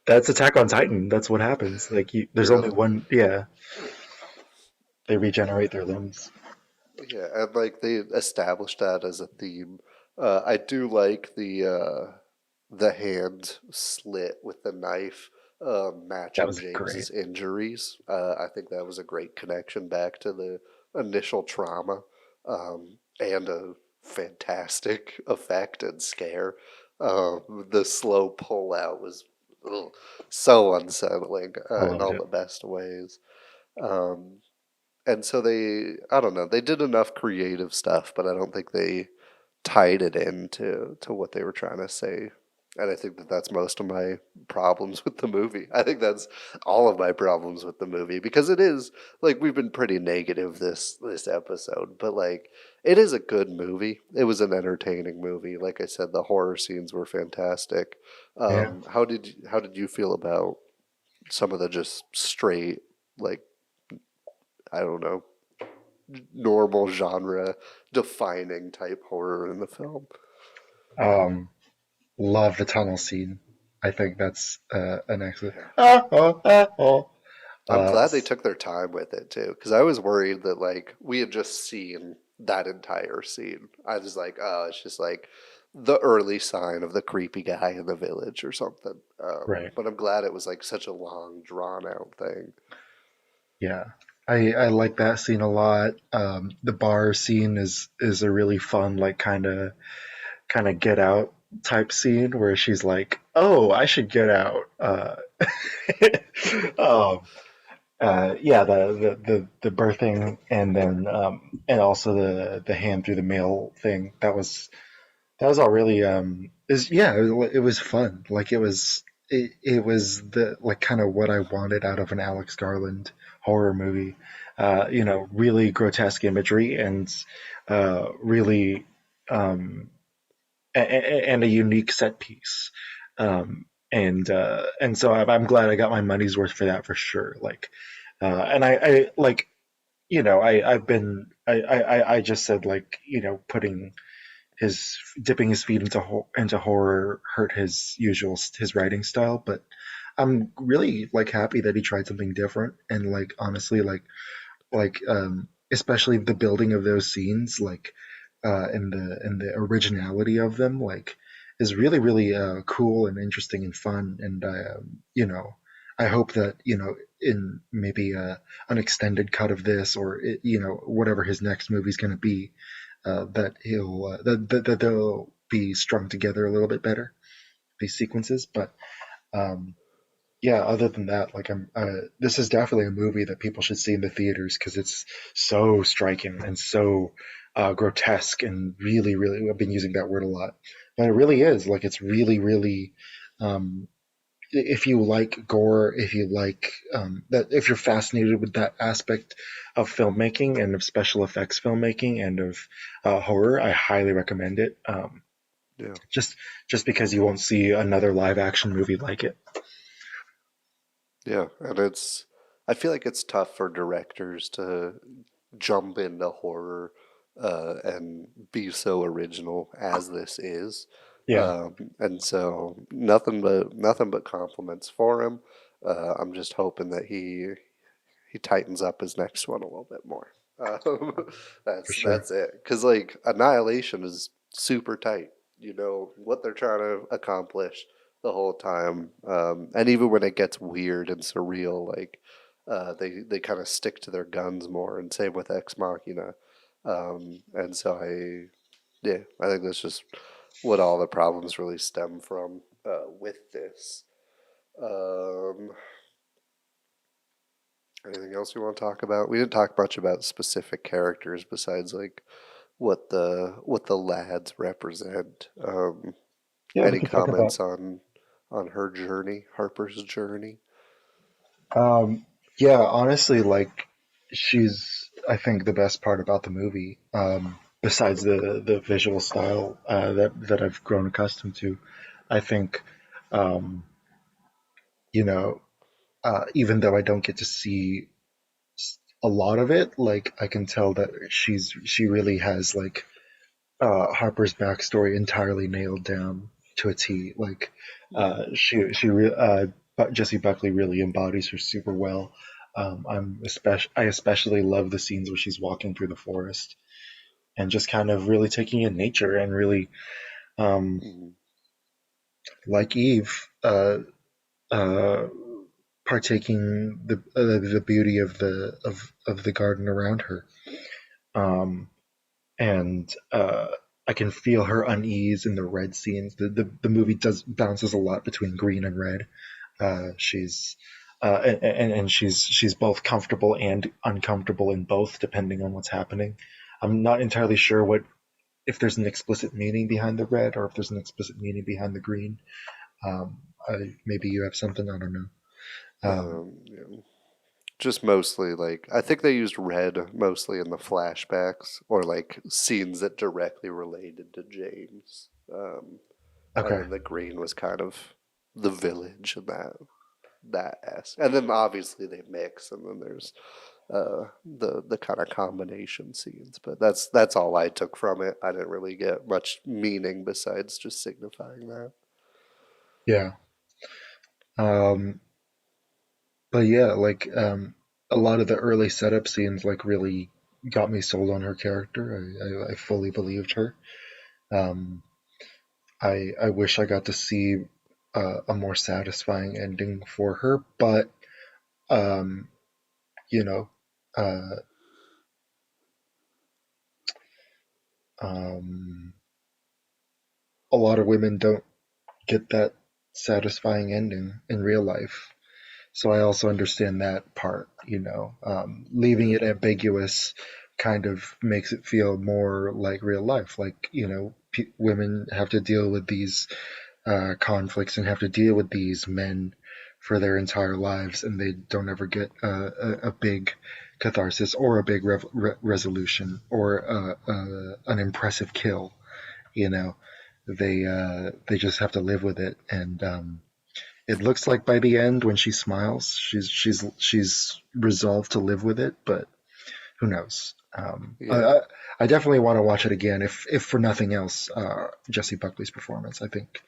that's Attack on Titan. That's what happens. Like there's only really, one. Yeah, they regenerate their limbs. yeah, and like they established that as a theme. I do like the hand slit with the knife, That matching was great. James's injuries. I think that was a great connection back to the initial trauma, and a fantastic effect and scare. The slow pull out was, ugh, so unsettling, I in loved all it. the best ways. Um, and so I don't know, they did enough creative stuff, but I don't think they tied it into to what they were trying to say And I think that that's most of my problems with the movie. I think that's all of my problems with the movie because it is like we've been pretty negative this episode, but like it is a good movie. It was an entertaining movie. Like I said, the horror scenes were fantastic. Yeah. How did you feel about some of the just straight like I don't know normal genre defining type horror in the film? Um, love the tunnel scene. I think that's an excellent. Yeah. I'm glad they S- took their time with it too, because I was worried that like we had just seen that entire scene. I was like, oh, it's just like the early sign of the creepy guy in the village or something. right. But I'm glad it was like such a long, drawn out thing. Yeah. I like that scene a lot. The bar scene is a really fun, like kind of get out type scene where she's like, "Oh, I should get out." um, yeah, the birthing, and then and also the hand through the mail thing. That was all really is yeah, it was fun. Like it was the like kind of what I wanted out of an Alex Garland horror movie. Really grotesque imagery and really um and a unique set piece. And so I'm glad I got my money's worth for that for sure. Like, and I like, I've been, I just said like, putting dipping his feet into horror hurt his writing style, but I'm really like happy that he tried something different and like honestly especially the building of those scenes and the originality of them like is really really cool and interesting and fun and I hope that in maybe an extended cut of this or whatever his next movie is going to be that he'll that they'll be strung together a little bit better, these sequences. But um, yeah, other than that, like this is definitely a movie that people should see in the theaters because it's so striking and so grotesque and really, really. I've been using that word a lot, but it really is like it's really, really. Um, if you like gore, if you like if you're fascinated with that aspect of filmmaking and of special effects filmmaking and of horror, I highly recommend it. Yeah. Just because you won't see another live action movie like it. Yeah, and I feel like it's tough for directors to jump into horror and be so original as this is. Yeah, And so nothing but compliments for him. I'm just hoping that he tightens up his next one a little bit more. for sure. That's it. Because like Annihilation is super tight. You know what they're trying to accomplish the whole time, and even when it gets weird and surreal, like they kind of stick to their guns more. And same with Ex Machina. And so I think that's just what all the problems really stem from with this. Um, Anything else you want to talk about? We didn't talk much about specific characters besides like what the lads represent. Yeah, we Any can talk about. comments on her journey, Harper's journey? Yeah, honestly, like she's I think the best part about the movie. Besides the visual style that I've grown accustomed to, I think um, you know even though I don't get to see a lot of it, like I can tell that she really has like Harper's backstory entirely nailed down to a T. Like Jesse Buckley really embodies her super well. I especially love the scenes where she's walking through the forest and just kind of really taking in nature and really um, Mm-hmm. like Eve uh, partaking the beauty of the garden around her. Um, and I can feel her unease in the red scenes. The movie does bounces a lot between green and red. She's and she's both comfortable and uncomfortable in both, depending on what's happening. I'm not entirely sure if there's an explicit meaning behind the red or if there's an explicit meaning behind the green. Maybe you have something, I don't know. Yeah. Just mostly like I think they used red mostly in the flashbacks or like scenes that directly related to James. And Okay. then the green was kind of the village and that aspect. And then obviously they mix, and then there's the kind of combination scenes. But that's all I took from it. I didn't really get much meaning besides just signifying that. Yeah. Um, but yeah, like a lot of the early setup scenes like really got me sold on her character. I fully believed her. Um, I wish I got to see a more satisfying ending for her, but um, you know, uh, um, a lot of women don't get that satisfying ending in real life. So I also understand that part, leaving it ambiguous kind of makes it feel more like real life. Like, women have to deal with these conflicts and have to deal with these men for their entire lives, and they don't ever get a big catharsis or a big resolution or an impressive kill. You know, they just have to live with it, and it looks like by the end, when she smiles, she's resolved to live with it. But who knows? Yeah. I definitely want to watch it again, if for nothing else, Jessie Buckley's performance. I think,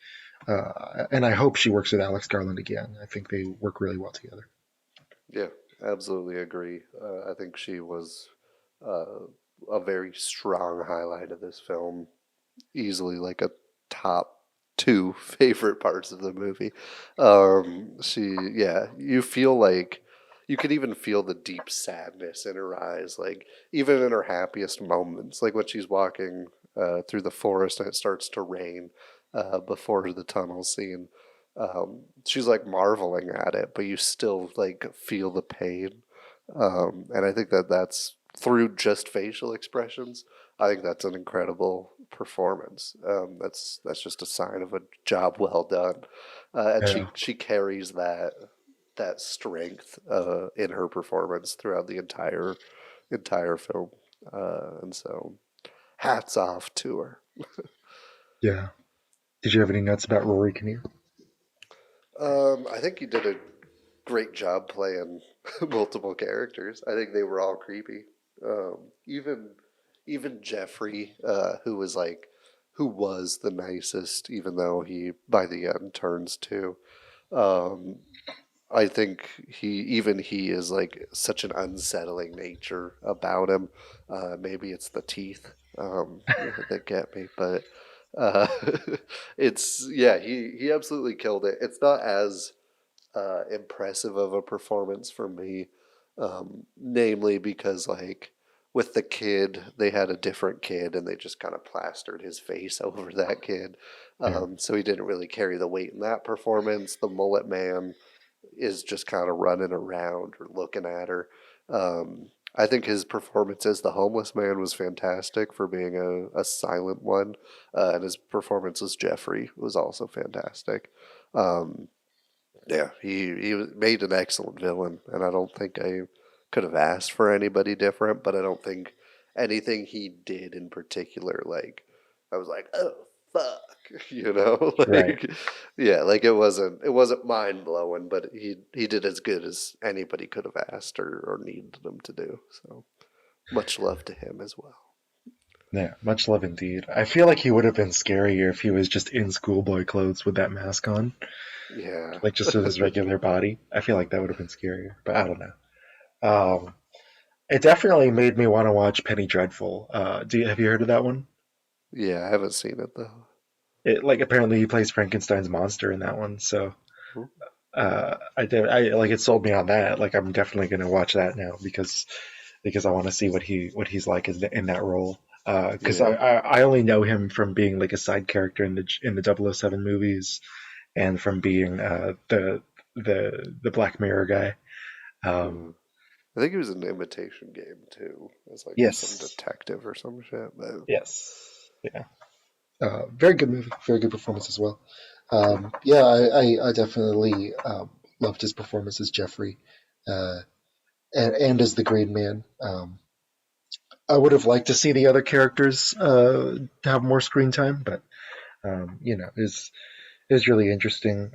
and I hope she works with Alex Garland again. I think they work really well together. Yeah, absolutely agree. I think she was a very strong highlight of this film. Easily like a top two favorite parts of the movie. Yeah, you feel like you could even feel the deep sadness in her eyes, like even in her happiest moments, like when she's walking through the forest and it starts to rain before the tunnel scene. She's like marveling at it, but you still like feel the pain. And I think that's through just facial expressions. I think that's an incredible performance. That's just a sign of a job well done, and Yeah, she carries that strength in her performance throughout the entire film, and so hats off to her. yeah. Did you have any notes about Rory Kinnear? I think you did a great job playing multiple characters. I think they were all creepy. Even Jeffrey, who was the nicest, even though he by the end turns to. Um, I think he is like such an unsettling nature about him. Maybe it's the teeth that get me, but uh, it's yeah, he absolutely killed it. It's not as impressive of a performance for me, namely because like with the kid, they had a different kid and they just kind of plastered his face over that kid, Yeah, so he didn't really carry the weight in that performance. The mullet man is just kind of running around or looking at her. I think his performance as the homeless man was fantastic for being a silent one, and his performance as Jeffrey was also fantastic. Um, yeah, he made an excellent villain, and I don't think I could have asked for anybody different. But I don't think anything he did in particular, like I was like, oh fuck, right. like yeah, like it wasn't mind blowing, but he did as good as anybody could have asked or needed him to do. So much love to him as well. Yeah, much love indeed. I feel like he would have been scarier if he was just in schoolboy clothes with that mask on, Yeah. like just with his regular body. I feel like that would have been scarier, but I don't know. Um, it definitely made me want to watch Penny Dreadful. Have you heard of that one? Yeah, I haven't seen it though. It like apparently he plays Frankenstein's monster in that one, so I did. I like it sold me on that. Like I'm definitely gonna watch that now because I want to see what he's like in that role. Because Yeah. I only know him from being like a side character in the 007 movies and from being the Black Mirror guy. Um, Mm. I think he was in Imitation Game too, as like some yes, detective or some shit. But yes. Yeah. Very good movie. Very good performance as well. Yeah, I definitely loved his performance as Jeffrey, uh, and as the Green Man. I would have liked to see the other characters have more screen time, but it's really interesting.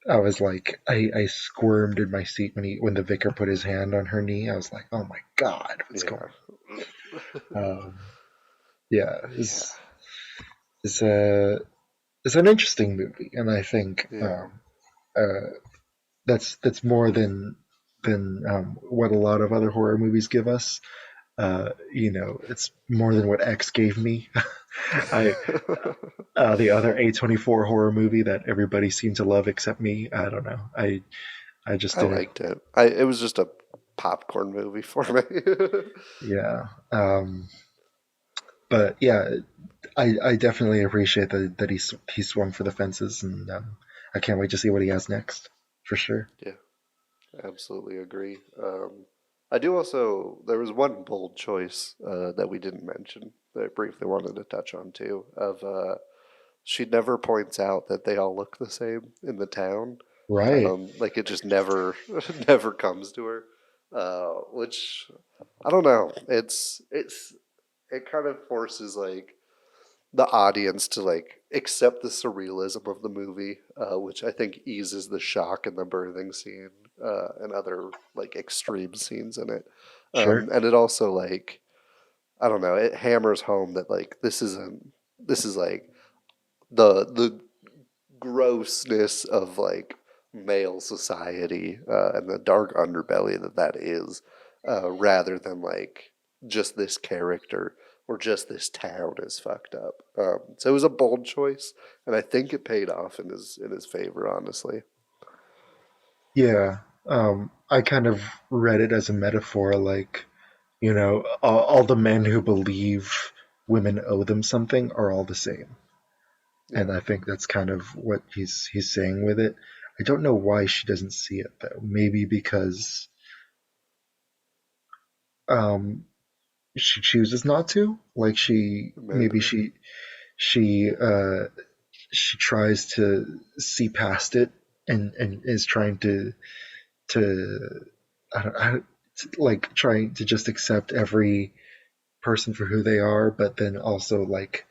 I was like, I squirmed in my seat when the vicar put his hand on her knee. I was like, oh my god, what's going on? Yeah, Yeah. it's an interesting movie, and I think Yeah. that's more than what a lot of other horror movies give us. It's more than what X gave me. I The other A24 horror movie that everybody seemed to love except me. I don't know. I just I didn't. liked it. It was just a popcorn movie for me. Yeah. But yeah, I definitely appreciate that he swung for the fences, and I can't wait to see what he has next for sure. Yeah, absolutely agree. I do also. There was one bold choice that we didn't mention that I briefly wanted to touch on too. She never points out that they all look the same in the town. Right. Like it just never never comes to her. Which I don't know. It kind of forces like the audience to like accept the surrealism of the movie, which I think eases the shock in the birthing scene and other like extreme scenes in it. Sure. And it also like I don't know, it hammers home that like this is like the grossness of like male society and the dark underbelly that is, rather than like just this character or just this town is fucked up. So it was a bold choice, and I think it paid off in his favor. Honestly, Yeah. I kind of read it as a metaphor, like, all the men who believe women owe them something are all the same. And yeah, I think that's kind of what he's saying with it. I don't know why she doesn't see it though. Maybe because um, she chooses not to. Like maybe maybe. she she tries to see past it and is trying to I don't like trying to just accept every person for who they are, but then also like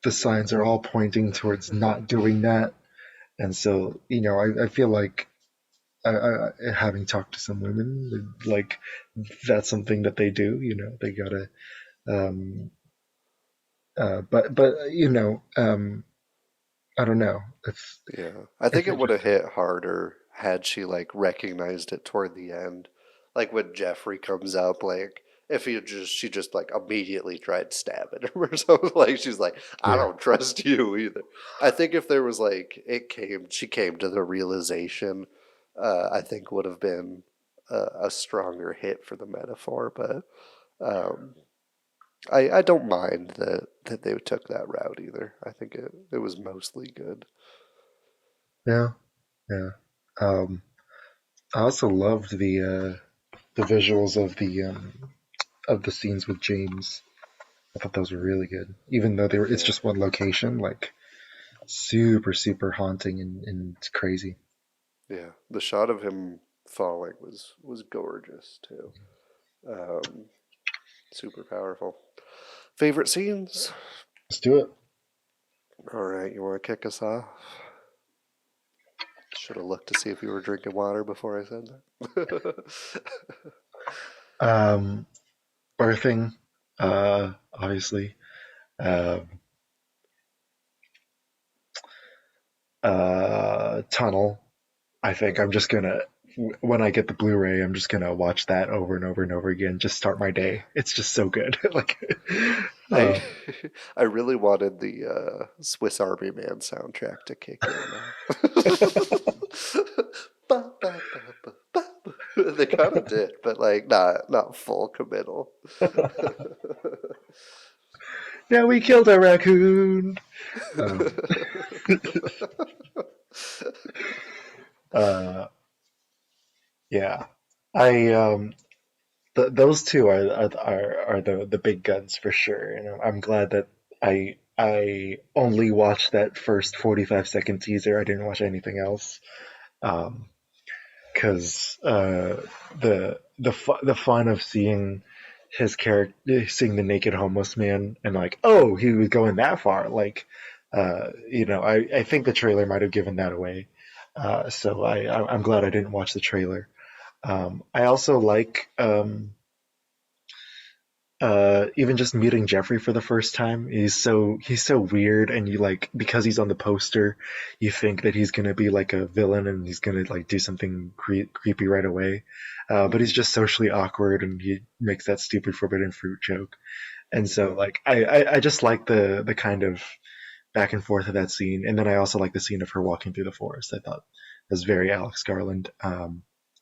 the signs are all pointing towards not doing that. And so, I feel like having talked to some women, like that's something that they do. They gotta. Um, but I don't know. Yeah, I think If it it would have just hit harder had she like recognized it toward the end, like when Jeffrey comes up, like if she just like immediately tried stabbing him or something, like she's like, I yeah don't trust you either. I think if there was like she came to the realization, I think would have been a stronger hit for the metaphor, but um, I don't mind that they took that route either. I think it was mostly good. yeah yeah. Um, I also loved the visuals of the scenes with James. I thought those were really good, even though it's Yeah. just one location. Like super super haunting and crazy. Yeah, the shot of him falling was gorgeous too. Um, Super powerful. Favorite scenes? Let's do it. All right, you want to kick us off? Should have looked to see if you were drinking water before I said that. Um, Birthing, obviously. Um, Tunnel. I think I'm just gonna when I get the Blu-ray, I'm just gonna watch that over and over and over again. Just start my day. It's just so good. Like, I uh, I really wanted the Swiss Army Man soundtrack to kick in now. Ba, ba, ba, ba, ba, ba. They kind of did, but like not full committal. now we killed a raccoon. Um, uh, yeah, I those two are the big guns for sure. And I'm glad that I only watched that first 45-second teaser. I didn't watch anything else. Because the fun of seeing his character, seeing the naked homeless man, and like, oh, he was going that far. Like, I think the trailer might have given that away. So I'm glad I didn't watch the trailer. I also like even just meeting Jeffrey for the first time. He's so weird, and you like, because he's on the poster, you think that he's gonna be like a villain and he's gonna like do something creepy right away. But he's just socially awkward, and he makes that stupid forbidden fruit joke. And so like I just like the kind of back and forth of that scene. And then I also like the scene of her walking through the forest. I thought was very Alex Garland.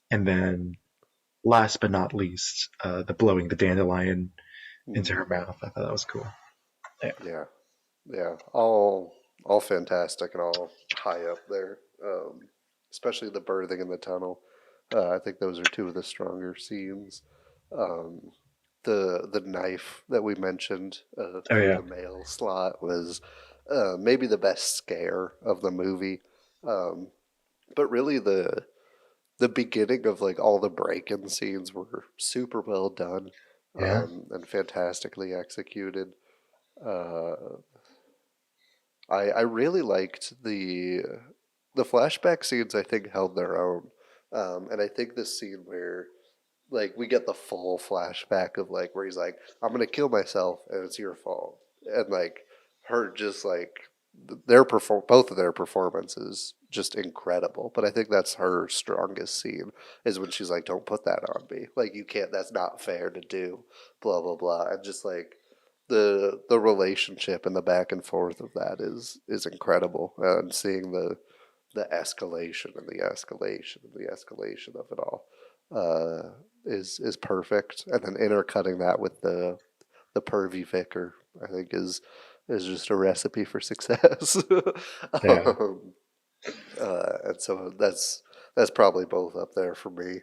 And then last but not least, the blowing the dandelion into her mouth. I thought that was cool. Yeah. All fantastic and all high up there. Especially the birthing in the tunnel. I think those are two of the stronger scenes. The knife that we mentioned through the mail slot was maybe the best scare of the movie. But really the beginning of like all the break-in scenes were super well done. And fantastically executed. I really liked the flashback scenes. I think held their own, and I think this scene where like we get the full flashback of like where he's like, "I'm gonna kill myself and it's your fault," and like her just like both of their performances just incredible. But I think that's her strongest scene is when she's like, "Don't put that on me. Like you can't. That's not fair to do." Blah blah blah. And just like the relationship and the back and forth of that is incredible. And seeing the escalation and the escalation and the escalation of it all is perfect. And then intercutting that with the pervy vicar, I think is just a recipe for success. And so that's probably both up there for me.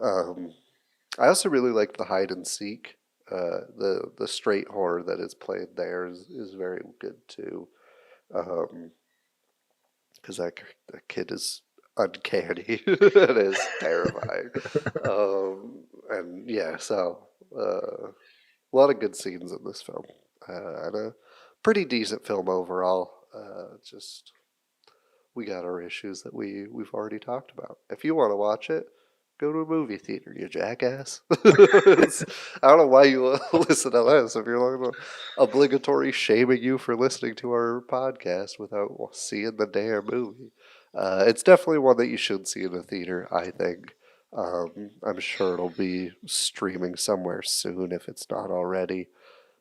I also really like the hide and seek. The straight horror that is played there is very good too. Because that kid is uncanny. It is terrifying. And yeah, so a lot of good scenes in this film. And a pretty decent film overall. Just we got our issues that we've already talked about. If you want to watch it, go to a movie theater, you jackass. I don't know why you listen to this if you're like obligatory shaming you for listening to our podcast without seeing the damn movie. It's definitely one that you should see in a theater, I think. I'm sure it'll be streaming somewhere soon if it's not already.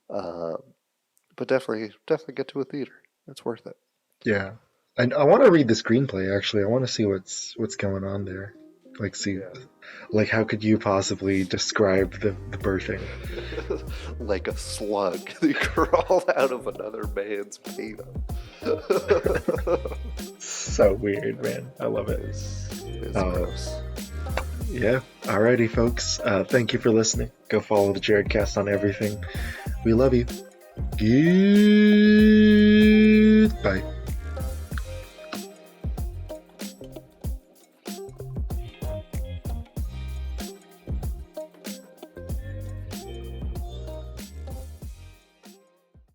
But definitely get to a theater. It's worth it. Yeah. And I want to read the screenplay, actually. I want to see what's going on there. Like how could you possibly describe the birthing? Like a slug that crawled out of another man's penis. So weird, man. I love it. It's gross. Yeah. Alrighty, folks. Thank you for listening. Go follow the Jaredcast on everything. We love you. Goodbye.